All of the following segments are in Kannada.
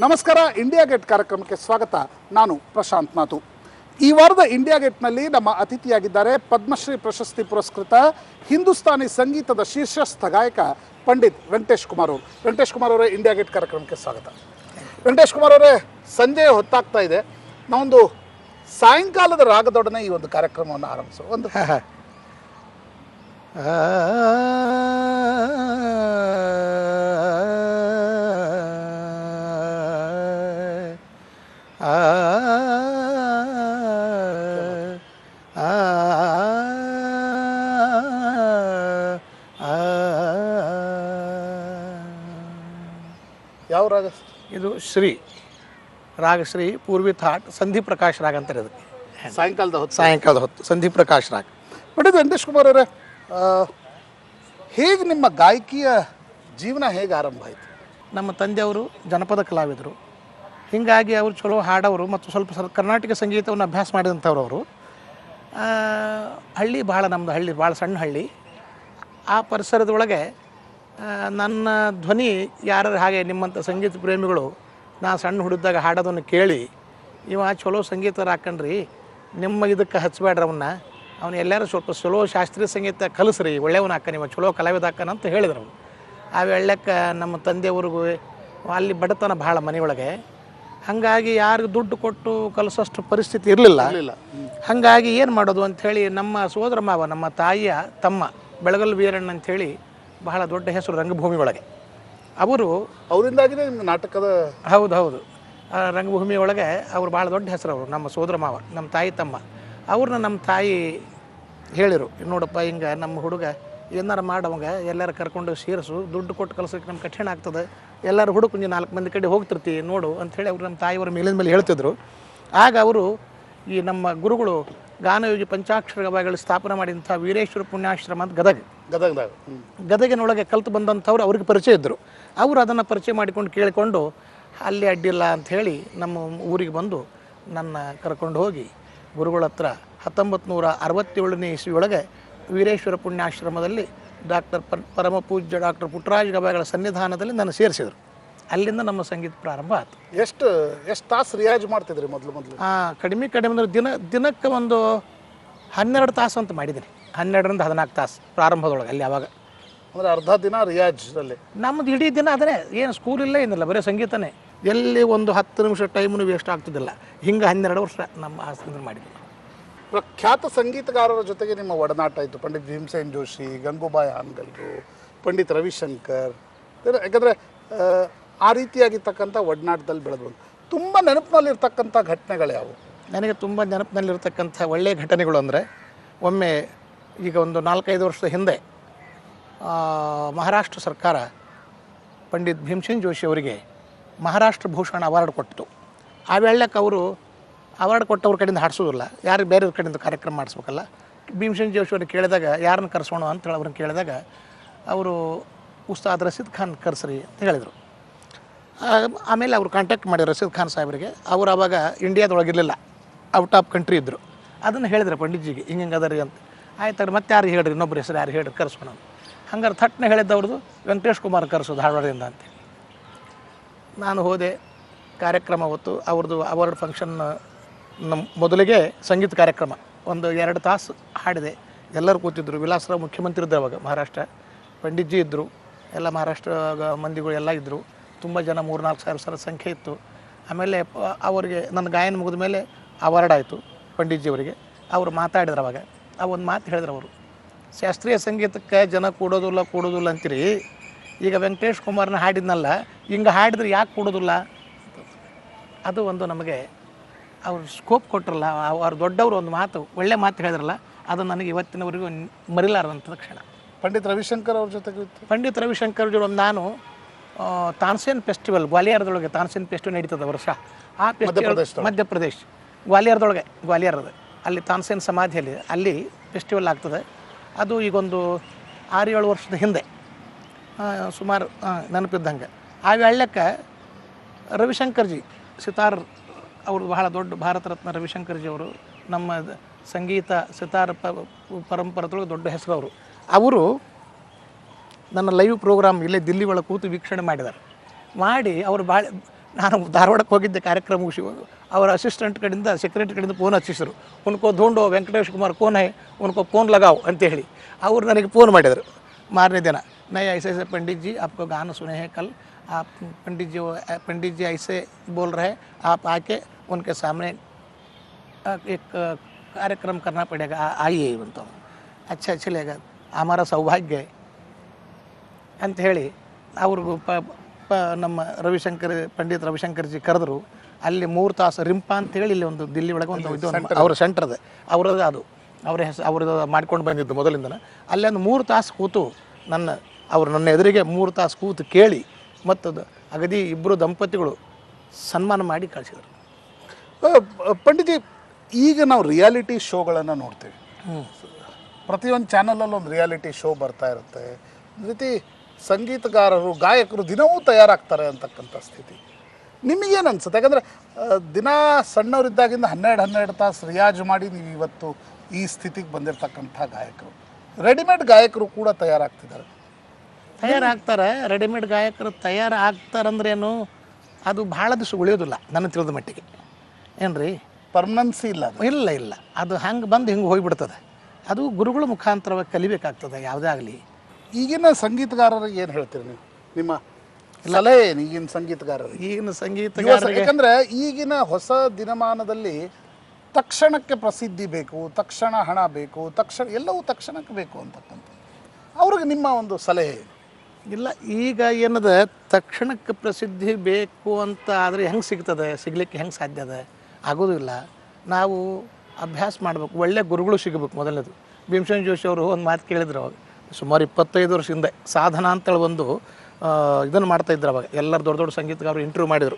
ನಮಸ್ಕಾರ. ಇಂಡಿಯಾ ಗೇಟ್ ಕಾರ್ಯಕ್ರಮಕ್ಕೆ ಸ್ವಾಗತ. ನಾನು ಪ್ರಶಾಂತ್ ಮಾತು. ಈ ವಾರದ ಇಂಡಿಯಾ ಗೇಟ್ನಲ್ಲಿ ನಮ್ಮ ಅತಿಥಿಯಾಗಿದ್ದಾರೆ ಪದ್ಮಶ್ರೀ ಪ್ರಶಸ್ತಿ ಪುರಸ್ಕೃತ ಹಿಂದೂಸ್ತಾನಿ ಸಂಗೀತದ ಶೀರ್ಷಸ್ಥ ಗಾಯಕ ಪಂಡಿತ್ ವೆಂಕಟೇಶ್ ಕುಮಾರ್ ಅವರು. ವೆಂಕಟೇಶ್ ಕುಮಾರ್ ಅವರೇ, ಇಂಡಿಯಾ ಗೇಟ್ ಕಾರ್ಯಕ್ರಮಕ್ಕೆ ಸ್ವಾಗತ. ವೆಂಕಟೇಶ್ ಕುಮಾರ್ ಅವರೇ, ಸಂಜೆ ಹೊತ್ತಾಗ್ತಾ ಇದೆ. ನಾವೊಂದು ಸಾಯಂಕಾಲದ ರಾಗದೊಡನೆ ಈ ಒಂದು ಕಾರ್ಯಕ್ರಮವನ್ನು ಆರಂಭಿಸೋ ಒಂದು ಯಾವ ರಾಗ ಇದು? ಶ್ರೀ ರಾಗ. ಶ್ರೀ ಪೂರ್ವಿ ಥಾಟ್ ಸಂಧಿ ಪ್ರಕಾಶ್ ರಾಗ ಅಂತಾರೆ ಇದಕ್ಕೆ. ಸಾಯಂಕಾಲದ ಹೊತ್ತು ಸಂಧಿ ಪ್ರಕಾಶ್ ರಾಗ. ಪಂಡಿತ್ ವೆಂಕಟೇಶ್ ಕುಮಾರ್ ಅವರೇ, ಹೇಗೆ ನಿಮ್ಮ ಗಾಯಕಿಯ ಜೀವನ ಹೇಗೆ ಆರಂಭ ಆಯಿತು? ನಮ್ಮ ತಂದೆಯವರು ಜನಪದ ಕಲಾವಿದರು, ಹೀಗಾಗಿ ಅವರು ಚಲೋ ಹಾಡೋರು ಮತ್ತು ಸ್ವಲ್ಪ ಕರ್ನಾಟಕ ಸಂಗೀತವನ್ನು ಅಭ್ಯಾಸ ಮಾಡಿದಂಥವ್ರು ಅವರು. ಹಳ್ಳಿ ಭಾಳ, ನಮ್ಮದು ಹಳ್ಳಿ ಭಾಳ ಸಣ್ಣ ಹಳ್ಳಿ. ಆ ಪರಿಸರದೊಳಗೆ ನನ್ನ ಧ್ವನಿ ಯಾರು ಹಾಗೆ ನಿಮ್ಮಂಥ ಸಂಗೀತ ಪ್ರೇಮಿಗಳು ನಾ ಸಣ್ಣ ಹುಡುಗಿದಾಗ ಹಾಡೋದನ್ನು ಕೇಳಿ, ಇವ ಚಲೋ ಸಂಗೀತ ಹಾಕಣ್ರಿ, ನಿಮ್ಮ ಇದಕ್ಕೆ ಹಚ್ಚಬೇಡ್ರಿ ಅವನು ಎಲ್ಲರೂ ಸ್ವಲ್ಪ ಚಲೋ ಶಾಸ್ತ್ರೀಯ ಸಂಗೀತ ಕಲಿಸ್ರಿ, ಒಳ್ಳೆಯವನ ಹಾಕ, ನೀವು ಚಲೋ ಕಲಾವಿದ ಹಾಕನ ಅಂತ ಹೇಳಿದ್ರು ಅವನು. ಆ ವೇಳೆಕ್ಕೆ ನಮ್ಮ ತಂದೆಯವ್ರಿಗೂ ಅಲ್ಲಿ ಬಡತನ ಭಾಳ ಮನೆಯೊಳಗೆ, ಹಾಗಾಗಿ ಯಾರಿಗೂ ದುಡ್ಡು ಕೊಟ್ಟು ಕಲಿಸೋಷ್ಟು ಪರಿಸ್ಥಿತಿ ಇರಲಿಲ್ಲ. ಹಾಗಾಗಿ ಏನು ಮಾಡೋದು ಅಂಥೇಳಿ ನಮ್ಮ ಸೋದರ ಮಾವ, ನಮ್ಮ ತಾಯಿಯ ತಮ್ಮ ಬೆಳಗಲ್ ವೀರಣ್ಣ ಅಂಥೇಳಿ ಬಹಳ ದೊಡ್ಡ ಹೆಸರು ರಂಗಭೂಮಿ ಒಳಗೆ. ಅವರಿಂದಾಗಿದೆ ನಿಮ್ಮ ನಾಟಕದ. ಹೌದು, ರಂಗಭೂಮಿ ಒಳಗೆ ಅವ್ರು ಭಾಳ ದೊಡ್ಡ ಹೆಸರು. ಅವರು ನಮ್ಮ ಸೋದರ ಮಾವ, ನಮ್ಮ ತಾಯಿ ತಮ್ಮ. ಅವ್ರನ್ನ ನಮ್ಮ ತಾಯಿ ಹೇಳಿರು, ನೋಡಪ್ಪ ಹಿಂಗೆ ನಮ್ಮ ಹುಡುಗ ಏನಾರು ಮಾಡವಂಗ ಎಲ್ಲರೂ ಕರ್ಕೊಂಡು ಸೇರಿಸು, ದುಡ್ಡು ಕೊಟ್ಟು ಕಳ್ಸೋಕ್ಕೆ ನಮ್ಗೆ ಕಠಿಣ ಆಗ್ತದೆ, ಎಲ್ಲರೂ ಹುಡುಕು 4 ಮಂದಿ ಕಡೆ ಹೋಗ್ತಿರ್ತಿ ನೋಡು ಅಂಥೇಳಿ ಅವ್ರು ನಮ್ಮ ತಾಯಿಯವರ ಮೇಲಿನ ಮೇಲೆ ಹೇಳ್ತಿದ್ರು. ಆಗ ಅವರು ಈ ನಮ್ಮ ಗುರುಗಳು ಗಾನಯೋಗಿ ಪಂಚಾಕ್ಷರ ಗವಾಯಿಗಳು ಸ್ಥಾಪನೆ ಮಾಡಿದಂಥ ವೀರೇಶ್ವರ ಪುಣ್ಯಾಶ್ರಮ ಅಂತ ಗದಗಿನೊಳಗೆ ಕಲ್ತು ಬಂದಂಥವ್ರು ಅವ್ರಿಗೆ ಪರಿಚಯ ಇದ್ದರು. ಅವರು ಅದನ್ನು ಪರಿಚಯ ಮಾಡಿಕೊಂಡು ಕೇಳಿಕೊಂಡು ಅಲ್ಲಿ ಅಡ್ಡಿಲ್ಲ ಅಂಥೇಳಿ ನಮ್ಮ ಊರಿಗೆ ಬಂದು ನನ್ನ ಕರ್ಕೊಂಡು ಹೋಗಿ ಗುರುಗಳ ಹತ್ರ 1967ನೇ ಇಸ್ವಿಯೊಳಗೆ ವೀರೇಶ್ವರ ಪುಣ್ಯಾಶ್ರಮದಲ್ಲಿ ಪರಮ ಪೂಜ್ಯ ಡಾಕ್ಟರ್ ಪುಟ್ಟರಾಜ ಗವಾಯಿಗಳ ಸನ್ನಿಧಾನದಲ್ಲಿ ನಾನು ಸೇರಿಸಿದರು. ಅಲ್ಲಿಂದ ನಮ್ಮ ಸಂಗೀತ ಪ್ರಾರಂಭ ಆಯಿತು. ಎಷ್ಟು ತಾಸು ರಿಯಾಜ್ ಮಾಡ್ತಿದ್ರಿ ಮೊದಲು? ಕಡಿಮೆ ಅಂದ್ರೆ ದಿನಕ್ಕೆ ಒಂದು 12 ತಾಸು ಅಂತ ಮಾಡಿದ್ದೀನಿ. 12ರಿಂದ 14 ತಾಸು ಪ್ರಾರಂಭದೊಳಗೆ ಅಲ್ಲಿ. ಆವಾಗ ಅಂದರೆ ಅರ್ಧ ದಿನ ರಿಯಾಜಲ್ಲಿ ನಮ್ಮದು ಇಡೀ ದಿನ ಅದನ್ನೇ. ಏನು ಸ್ಕೂಲ್ ಇಲ್ಲ ಏನಿಲ್ಲ, ಬರೀ ಸಂಗೀತನೇ. ಎಲ್ಲಿ ಒಂದು 10 ನಿಮಿಷ ಟೈಮೂ ವೇಸ್ಟ್ ಆಗ್ತಿದ್ದಿಲ್ಲ. ಹಿಂಗೆ 12 ವರ್ಷ ನಮ್ಮ ಆಸ್ತಿಂದ ಮಾಡಿದ್ದೀನಿ. ಪ್ರಖ್ಯಾತ ಸಂಗೀತಗಾರರ ಜೊತೆಗೆ ನಿಮ್ಮ ಒಡನಾಟ ಇತ್ತು. ಪಂಡಿತ್ ಭೀಮಸೇನ್ ಜೋಶಿ, ಗಂಗೂಬಾಯಿ ಹಾನ್ಗಲ್ರು, ಪಂಡಿತ್ ರವಿಶಂಕರ್. ಯಾಕಂದರೆ ಆ ರೀತಿಯಾಗಿರ್ತಕ್ಕಂಥ ಒಡನಾಟದಲ್ಲಿ ಬೆಳೆದು ತುಂಬ ನೆನಪಿನಲ್ಲಿರ್ತಕ್ಕಂಥ ಘಟನೆಗಳು ಯಾವುವು? ನನಗೆ ತುಂಬ ನೆನಪಿನಲ್ಲಿರ್ತಕ್ಕಂಥ ಒಳ್ಳೆಯ ಘಟನೆಗಳು ಅಂದರೆ, ಒಮ್ಮೆ ಈಗ ಒಂದು 4-5 ವರ್ಷದ ಹಿಂದೆ ಮಹಾರಾಷ್ಟ್ರ ಸರ್ಕಾರ ಪಂಡಿತ್ ಭೀಮಸೇನ್ ಜೋಶಿ ಅವರಿಗೆ ಮಹಾರಾಷ್ಟ್ರ ಭೂಷಣ ಅವಾರ್ಡ್ ಕೊಟ್ಟಿತು. ಆ ವೇಳೆಕ್ಕೆ ಅವರು ಅವಾರ್ಡ್ ಕೊಟ್ಟವ್ರ ಕಡೆಯಿಂದ ಹಾಡಿಸೋದಿಲ್ಲ, ಯಾರಿಗೆ ಬೇರೆಯವ್ರ ಕಡೆಯಿಂದ ಕಾರ್ಯಕ್ರಮ ಮಾಡಿಸ್ಬೇಕಲ್ಲ. ಭೀಮಸೇನ್ ಜೋಶಿ ಅವ್ರಿಗೆ ಕೇಳಿದಾಗ ಯಾರನ್ನ ಕರೆಸೋಣ ಅಂತೇಳಿ ಅವ್ರನ್ನ ಕೇಳಿದಾಗ ಅವರು ಉಸ್ತಾದ್ ರಶೀದ್ ಖಾನ್ ಕರೆಸ್ರಿ ಅಂತ ಹೇಳಿದರು. ಆಮೇಲೆ ಅವರು ಕಾಂಟ್ಯಾಕ್ಟ್ ಮಾಡಿ ರಶೀದ್ ಖಾನ್ ಸಾಹೇಬರಿಗೆ. ಅವರು ಆವಾಗ ಇಂಡಿಯಾದೊಳಗಿರಲಿಲ್ಲ, ಔಟ್ ಆಫ್ ಕಂಟ್ರಿ ಇದ್ದರು. ಅದನ್ನು ಹೇಳಿದ್ರು ಪಂಡಿತ್ಜಿಗೆ, ಹಿಂಗೆ ಅದ ರೀ ಅಂತ. ಆಯ್ತು, ಮತ್ತೆ ಯಾರು ಹೇಳ್ರಿ, ಇನ್ನೊಬ್ರು ಹೆಸರು ಯಾರು ಹೇಳ್ರಿ, ಕರೆಸ್ಕೊಣ. ಹಂಗಾರೆ ಥಟ್ನ ಹೇಳಿದ್ದವ್ರದ್ದು ವೆಂಕಟೇಶ್ ಕುಮಾರ್ ಕರೆಸೋದು ಧಾರವಾಡದಿಂದ ಅಂತ. ನಾನು ಹೋದೆ. ಕಾರ್ಯಕ್ರಮ ಹೊತ್ತು ಅವ್ರದ್ದು ಅವಾರ್ಡ್ ಫಂಕ್ಷನ್ ಮೊದಲಿಗೆ ಸಂಗೀತ ಕಾರ್ಯಕ್ರಮ ಒಂದು 2 ತಾಸು ಹಾಡಿದೆ. ಎಲ್ಲರೂ ಕೂತಿದ್ದರು. ವಿಲಾಸರಾವ್ ಮುಖ್ಯಮಂತ್ರಿ ಇದ್ದರು ಅವಾಗ ಮಹಾರಾಷ್ಟ್ರ. ಪಂಡಿತ್ಜಿ ಇದ್ದರು, ಎಲ್ಲ ಮಹಾರಾಷ್ಟ್ರ ಮಂದಿಗಳು ಎಲ್ಲ ಇದ್ದರು. ತುಂಬ ಜನ, 3-4 ಸಾವಿರ ಸಂಖ್ಯೆ ಇತ್ತು. ಆಮೇಲೆ ಅವರಿಗೆ ನನ್ನ ಗಾಯನ ಮುಗಿದ ಮೇಲೆ ಅವಾರ್ಡ್ ಆಯಿತು ಪಂಡಿತ್ಜಿ ಅವರಿಗೆ. ಅವರು ಮಾತಾಡಿದ್ರು ಅವಾಗ. ಆ ಒಂದು ಮಾತು ಹೇಳಿದ್ರು ಅವರು, ಶಾಸ್ತ್ರೀಯ ಸಂಗೀತಕ್ಕೆ ಜನ ಕೂಡೋದಿಲ್ಲ ಅಂತೀರಿ, ಈಗ ವೆಂಕಟೇಶ್ ಕುಮಾರ್ನ ಹಾಡಿದ್ನಲ್ಲ, ಹಿಂಗೆ ಹಾಡಿದ್ರೆ ಯಾಕೆ ಕೂಡೋದಿಲ್ಲ? ಅದು ಒಂದು ನಮಗೆ ಅವ್ರು ಸ್ಕೋಪ್ ಕೊಟ್ಟರಲ್ಲ, ಅವ್ರು ದೊಡ್ಡವರು ಒಂದು ಮಾತು, ಒಳ್ಳೆ ಮಾತು ಹೇಳಿದ್ರಲ್ಲ, ಅದು ನನಗೆ ಇವತ್ತಿನವರೆಗೂ ಮರಿಲಾರದಂಥ ಕ್ಷಣ. ಪಂಡಿತ್ ರವಿಶಂಕರ್ ಅವ್ರ ಜೊತೆಗೆ ಪಂಡಿತ್ ರವಿಶಂಕರ್ ಜೊತೆ ನಾನು ತಾನ್ಸೇನ್ ಫೆಸ್ಟಿವಲ್, ಗ್ವಾಲಿಯರ್ದೊಳಗೆ ತಾನ್ಸೇನ್ ಫೆಸ್ಟಿವಲ್ ನಡೀತದೆ ವರ್ಷ. ಆ ಫೆಸ್ಟಿವಲ್ ಮಧ್ಯಪ್ರದೇಶ್ ಗ್ವಾಲಿಯರ್ದು ಅಲ್ಲಿ ತಾನ್ಸೇನ್ ಸಮಾಧಿಯಲ್ಲಿ ಅಲ್ಲಿ ಫೆಸ್ಟಿವಲ್ ಆಗ್ತದೆ. ಅದು ಈಗೊಂದು 6-7 ವರ್ಷದ ಹಿಂದೆ ಸುಮಾರು ನೆನಪಿದ್ದಂಗೆ. ಆ ವೇಳೆಕ್ಕೆ ರವಿಶಂಕರ್ಜಿ ಸಿತಾರ್ ಅವರು ಬಹಳ ದೊಡ್ಡ ಭಾರತ ರತ್ನ ರವಿಶಂಕರ್ಜಿ ಅವರು ನಮ್ಮ ಸಂಗೀತ ಸಿತಾರ್ ಪರಂಪರದೊಳಗೆ ದೊಡ್ಡ ಹೆಸರು. ಅವರು ನನ್ನ ಲೈವ್ ಪ್ರೋಗ್ರಾಮ್ ಇಲ್ಲೇ ದಿಲ್ಲಿ ಒಳಗೆ ಕೂತು ವೀಕ್ಷಣೆ ಮಾಡಿದ್ದಾರೆ. ಮಾಡಿ ಅವರು ಭಾಳ ನಾನು ಧಾರವಾಡಕ್ಕೆ ಹೋಗಿದ್ದೆ ಕಾರ್ಯಕ್ರಮ ಮುಗಿಸಿ ಅವರ ಅಸಿಸ್ಟೆಂಟ್ ಕಡೆಯಿಂದ ಸೆಕ್ರೆಟರಿ ಕಡೆಯಿಂದ ಫೋನ್ ಹಚ್ಚಿಸಿದ್ರು, ಉನ್ಕೋ ಧೂಂಡೋ ವೆಂಕಟೇಶ್ ಕುಮಾರ್ ಕೋನ್ ಹೈ ಉನ್ಕೋ ಫೋನ್ ಲಗಾವ್ ಅಂತ ಹೇಳಿ ಅವ್ರು ನನಗೆ ಫೋನ್ ಮಾಡಿದರು ಮಾರನೇ ದಿನ. ನೈ ಐಸೆ ಐಸೆ पंडित जी आपको गाना सुने हैं कल, आप पंडित जी ऐसे बोल रहे हैं, आप आके उनके सामने एक कार्यक्रम करना पड़ेगा, आइए ಬಂತು. अच्छा चलेगा, हमारा सौभाग्य है ಅಂತ ಹೇಳಿ ಅವ್ರಿಗೂ ನಮ್ಮ ಪಂಡಿತ್ ರವಿಶಂಕರ್ ಜಿ ಕರೆದ್ರು. ಅಲ್ಲಿ 3 ತಾಸು ರಿಂಪಾ ಅಂತೇಳಿ ಇಲ್ಲಿ ಒಂದು ದಿಲ್ಲಿ ಒಳಗೆ ಒಂದು ಇದು ಅವ್ರ ಸೆಂಟರ್ ಇದೆ ಅವ್ರದ್ದು, ಅದು ಅವ್ರದ್ದು ಮಾಡ್ಕೊಂಡು ಬಂದಿದ್ದು ಮೊದಲಿಂದನ. ಅಲ್ಲೊಂದು 3 ತಾಸು ಕೂತು ನನ್ನ ಎದುರಿಗೆ 3 ತಾಸು ಕೂತು ಕೇಳಿ ಮತ್ತು ಅಗದಿ ಇಬ್ಬರು ದಂಪತಿಗಳು ಸನ್ಮಾನ ಮಾಡಿ ಕಳಿಸಿದರು. ಪಂಡಿತ್ ಜಿ, ಈಗ ನಾವು ರಿಯಾಲಿಟಿ ಶೋಗಳನ್ನು ನೋಡ್ತೀವಿ, ಪ್ರತಿಯೊಂದು ಚಾನಲಲ್ಲಿ ಒಂದು ರಿಯಾಲಿಟಿ ಶೋ ಬರ್ತಾ ಇರುತ್ತೆ. ಈ ರೀತಿ ಸಂಗೀತಗಾರರು ಗಾಯಕರು ದಿನವೂ ತಯಾರಾಗ್ತಾರೆ ಅಂತಕ್ಕಂಥ ಸ್ಥಿತಿ ನಿಮಗೇನು ಅನ್ಸುತ್ತೆ? ಯಾಕಂದರೆ ದಿನ ಸಣ್ಣವರಿದ್ದಾಗಿಂದ 12 ತಾಸು ರಿಯಾಜ್ ಮಾಡಿ ನೀವು ಇವತ್ತು ಈ ಸ್ಥಿತಿಗೆ ಬಂದಿರತಕ್ಕಂಥ ಗಾಯಕರು, ರೆಡಿಮೇಡ್ ಗಾಯಕರು ಕೂಡ ತಯಾರಾಗ್ತಾರೆ. ರೆಡಿಮೇಡ್ ಗಾಯಕರು ತಯಾರಾಗ್ತಾರಂದ್ರೇನು, ಅದು ಭಾಳ ದಿವಸ ಉಳಿಯೋದಿಲ್ಲ ನನ್ನ ತಿಳಿದ ಮಟ್ಟಿಗೆ. ಏನು ರೀ, ಪರ್ಮನೆನ್ಸಿ ಇಲ್ಲ? ಇಲ್ಲ, ಅದು ಹಂಗೆ ಬಂದು ಹಿಂಗೆ ಹೋಗಿಬಿಡ್ತದೆ. ಅದು ಗುರುಗಳ ಮುಖಾಂತರವಾಗಿ ಕಲಿಬೇಕಾಗ್ತದೆ ಯಾವುದೇ ಆಗಲಿ. ಈಗಿನ ಸಂಗೀತಗಾರರಿಗೆ ಏನು ಹೇಳ್ತೀರಿ ನೀವು? ನಿಮ್ಮ ಸಲಹೆ ಏನು ಈಗಿನ ಸಂಗೀತಗಾರರಿಗೆ? ಯಾಕಂದರೆ ಈಗಿನ ಹೊಸ ದಿನಮಾನದಲ್ಲಿ ತಕ್ಷಣಕ್ಕೆ ಪ್ರಸಿದ್ಧಿ ಬೇಕು, ತಕ್ಷಣ ಹಣ ಬೇಕು, ಎಲ್ಲವೂ ತಕ್ಷಣಕ್ಕೆ ಬೇಕು ಅಂತಕ್ಕಂಥ ಅವ್ರಿಗೆ ನಿಮ್ಮ ಒಂದು ಸಲಹೆ ಏನು? ಇಲ್ಲ, ಈಗ ಏನದ ತಕ್ಷಣಕ್ಕೆ ಪ್ರಸಿದ್ಧಿ ಬೇಕು ಅಂತ ಆದರೆ ಹೆಂಗೆ ಸಿಗ್ತದೆ? ಸಿಗಲಿಕ್ಕೆ ಹೆಂಗೆ ಸಾಧ್ಯ ಅದ? ಆಗೋದಿಲ್ಲ. ನಾವು ಅಭ್ಯಾಸ ಮಾಡಬೇಕು, ಒಳ್ಳೆ ಗುರುಗಳು ಸಿಗಬೇಕು. ಮೊದಲನೇದು ಭೀಮಸೇನ್ ಜೋಶಿ ಅವರು ಒಂದು ಮಾತು ಕೇಳಿದ್ರು ಅವಾಗ, ಸುಮಾರು 25 ವರ್ಷ ಹಿಂದೆ. ಸಾಧನ ಅಂತೇಳಿ ಒಂದು ಇದನ್ನು ಮಾಡ್ತಾಯಿದ್ರು ಅವಾಗ. ಎಲ್ಲರೂ ದೊಡ್ಡ ದೊಡ್ಡ ಸಂಗೀತಗಾರರು ಇಂಟರ್ವ್ಯೂ ಮಾಡಿದರು.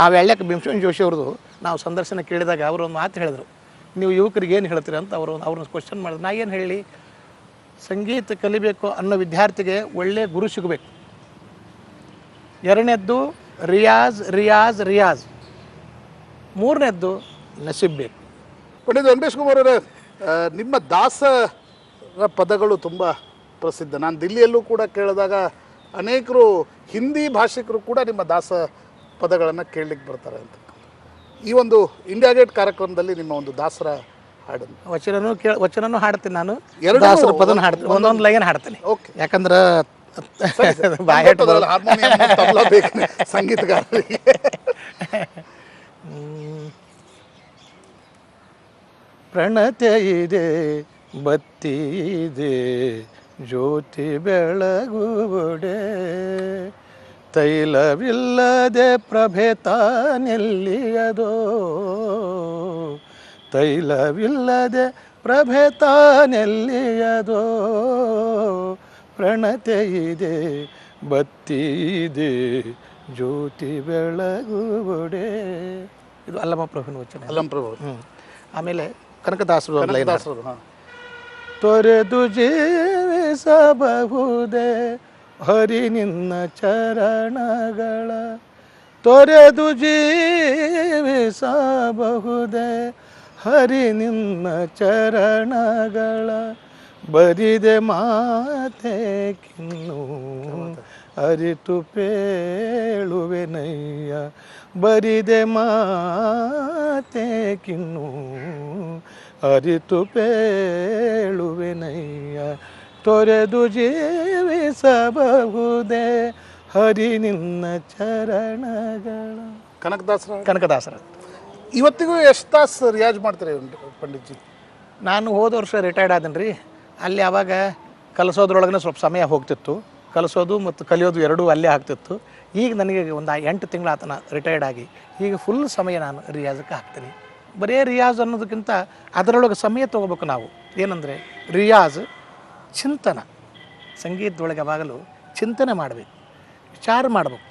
ಆ ವೇಳೆಗೆ ಭೀಮಸೇನ್ ಜೋಶಿ ಅವ್ರದ್ದು ನಾವು ಸಂದರ್ಶನ ಕೇಳಿದಾಗ ಅವರು ಒಂದು ಮಾತು ಹೇಳಿದರು, ನೀವು ಯುವಕರಿಗೆ ಏನು ಹೇಳ್ತೀರಿ ಅಂತ ಅವ್ರನ್ನ ಕ್ವಶನ್ ಮಾಡಿದ್ರು. ನಾ ಏನು ಹೇಳಿ, ಸಂಗೀತ ಕಲಿಬೇಕು ಅನ್ನೋ ವಿದ್ಯಾರ್ಥಿಗೆ ಒಳ್ಳೆಯ ಗುರು ಸಿಗಬೇಕು. ಎರಡನೇದ್ದು ರಿಯಾಜ್. ಮೂರನೇದ್ದು ನಸೀಬ್ ಬೇಕು. ಪಂಡಿತ್ ವೆಂಕಟೇಶ್ ಕುಮಾರ್ ಅವರೇ, ನಿಮ್ಮ ದಾಸರ ಪದಗಳು ತುಂಬ ಪ್ರಸಿದ್ಧ. ನಾನು ದಿಲ್ಲಿಯಲ್ಲೂ ಕೂಡ ಕೇಳಿದಾಗ ಅನೇಕರು ಹಿಂದಿ ಭಾಷಿಕರು ಕೂಡ ನಿಮ್ಮ ದಾಸ ಪದಗಳನ್ನು ಕೇಳಲಿಕ್ಕೆ ಬರ್ತಾರೆ ಅಂತ. ಈ ಒಂದು ಇಂಡಿಯಾ ಗೇಟ್ ಕಾರ್ಯಕ್ರಮದಲ್ಲಿ ನಿಮ್ಮ ಒಂದು ದಾಸರ ಹಾಡನ್ನು ವಚನನೂ ಹಾಡ್ತೀನಿ ನಾನು, ದಾಸರ ಪದನ ಹಾಡ್ತೀನಿ, ಒಂದೊಂದು ಲೈನ್ ಹಾಡ್ತೀನಿ. ಓಕೆ, ಯಾಕಂದ್ರೆ ಹಾರ್ಮೋನಿಯಂ ಬೇಕು ಸಂಗೀತಗಾರರಿಗೆ. ಪ್ರಣತೆ ಇದೆ, ಬತ್ತಿ ಇದೆ, ಜ್ಯೋತಿ ಬೆಳಗುವುಡೆ, ತೈಲವಿಲ್ಲದೆ ಪ್ರಭೆ ತಾನೆಲ್ಲಿಯದೋ, ತೈಲವಿಲ್ಲದೆ ಪ್ರಭೆ ತಾನೆಲ್ಲಿಯದೋ, ಪ್ರಣತೆ ಇದೆ, ಬತ್ತಿ ಇದೆ, ಜ್ಯೋತಿ ಬೆಳಗುವುಡೆ. ಇದು ಅಲ್ಲಮ ಪ್ರಭುವಿನ ವಚನ. ಆಮೇಲೆ ಕನಕದಾಸರು ತೊರೆದು ಜೀವಿಸಬಹುದೇ ಹರಿ ನಿನ್ನ ಚರಣಗಳ, ತೊರೆದು ಜೀವಿಸಬಹುದೇ ಹರಿ ನಿನ್ನ ಚರಣಗಳ, ಬರಿದೆ ಮಾತೆ ಕಿನ್ನು ಅರಿತು ಪೇಳುವೆನಯ್ಯ, ಬರಿದೆ ಮಾತೆ ಕಿನ್ನು ಅರಿತು ಪೇಳುವೆನಯ್ಯ, ತೊರೆದು ಜೀವಿಸಬಹುದೇ ಹರಿ ನಿನ್ನ ಚರಣಗಳ. ಕನಕದಾಸರ ಇವತ್ತಿಗೂ ಎಷ್ಟು ತಾಸು ರಿಯಾಜ್ ಮಾಡ್ತೀರಿ ಪಂಡಿತ್ಜಿ? ನಾನು ಹೋದ ವರ್ಷ ರಿಟೈರ್ಡ್ ಆದೇನಿ ರೀ. ಅಲ್ಲಿ ಆವಾಗ ಕಲಿಸೋದ್ರೊಳಗನೆ ಸ್ವಲ್ಪ ಸಮಯ ಹೋಗ್ತಿತ್ತು, ಕಲಿಸೋದು ಮತ್ತು ಕಲಿಯೋದು ಎರಡೂ ಅಲ್ಲೇ ಆಗ್ತಿತ್ತು. ಈಗ ನನಗೆ ಒಂದು 8 ತಿಂಗಳು ಆತನ ರಿಟೈರ್ಡ್ ಆಗಿ, ಈಗ ಫುಲ್ ಸಮಯ ನಾನು ರಿಯಾಜಕ್ಕೆ ಹಾಕ್ತೀನಿ. ಬರೀ ರಿಯಾಜ್ ಅನ್ನೋದಕ್ಕಿಂತ ಅದರೊಳಗೆ ಸಮಯ ತೊಗೋಬೇಕು ನಾವು. ಏನಂದರೆ ರಿಯಾಜ್ ಚಿಂತನ, ಸಂಗೀತದೊಳಗೆ ಯಾವಾಗಲೂ ಚಿಂತನೆ ಮಾಡಬೇಕು, ವಿಚಾರ ಮಾಡಬೇಕು,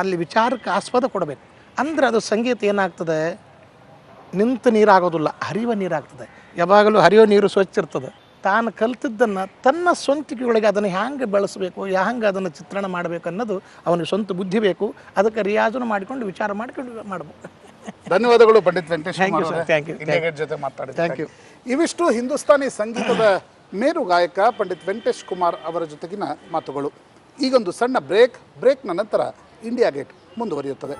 ಅಲ್ಲಿ ವಿಚಾರಕ್ಕೆ ಆಸ್ಪದ ಕೊಡಬೇಕು. ಅಂದರೆ ಅದು ಸಂಗೀತ ಏನಾಗ್ತದೆ, ನಿಂತ ನೀರಾಗೋದಿಲ್ಲ, ಹರಿಯುವ ನೀರಾಗ್ತದೆ. ಯಾವಾಗಲೂ ಹರಿಯೋ ನೀರು ಸ್ವಚ್ಛ ಇರ್ತದೆ. ತಾನು ಕಲ್ತಿದ್ದನ್ನು ತನ್ನ ಸ್ವಂತಿಕೆಯೊಳಗೆ ಅದನ್ನು ಹ್ಯಾಂಗೆ ಬೆಳೆಸಬೇಕು, ಹ್ಯಾಂಗೆ ಅದನ್ನು ಚಿತ್ರಣ ಮಾಡಬೇಕು ಅನ್ನೋದು ಅವನಿಗೆ ಸ್ವಂತ ಬುದ್ಧಿ ಬೇಕು. ಅದಕ್ಕೆ ರಿಯಾಜನ್ನು ಮಾಡಿಕೊಂಡು ವಿಚಾರ ಮಾಡಿಕೊಂಡು ಮಾಡಬೇಕು. ಧನ್ಯವಾದಗಳು ಪಂಡಿತ್ ವೆಂಕಟೇಶ್ ಕುಮಾರ್ ಅವರೇ, ಥ್ಯಾಂಕ್ ಯು ಇಂಡಿಯಾ ಗೇಟ್ ಜೊತೆ ಮಾತಾಡಿ. Thank you. ಇವಿಷ್ಟು ಹಿಂದೂಸ್ತಾನಿ ಸಂಗೀತದ ಮೇರು ಗಾಯಕ ಪಂಡಿತ್ ವೆಂಕಟೇಶ್ ಕುಮಾರ್ ಅವರ ಜೊತೆಗಿನ ಮಾತುಗಳು. ಈಗೊಂದು ಸಣ್ಣ ಬ್ರೇಕ್ನ ನಂತರ ಇಂಡಿಯಾ ಗೇಟ್ ಮುಂದುವರಿಯುತ್ತದೆ.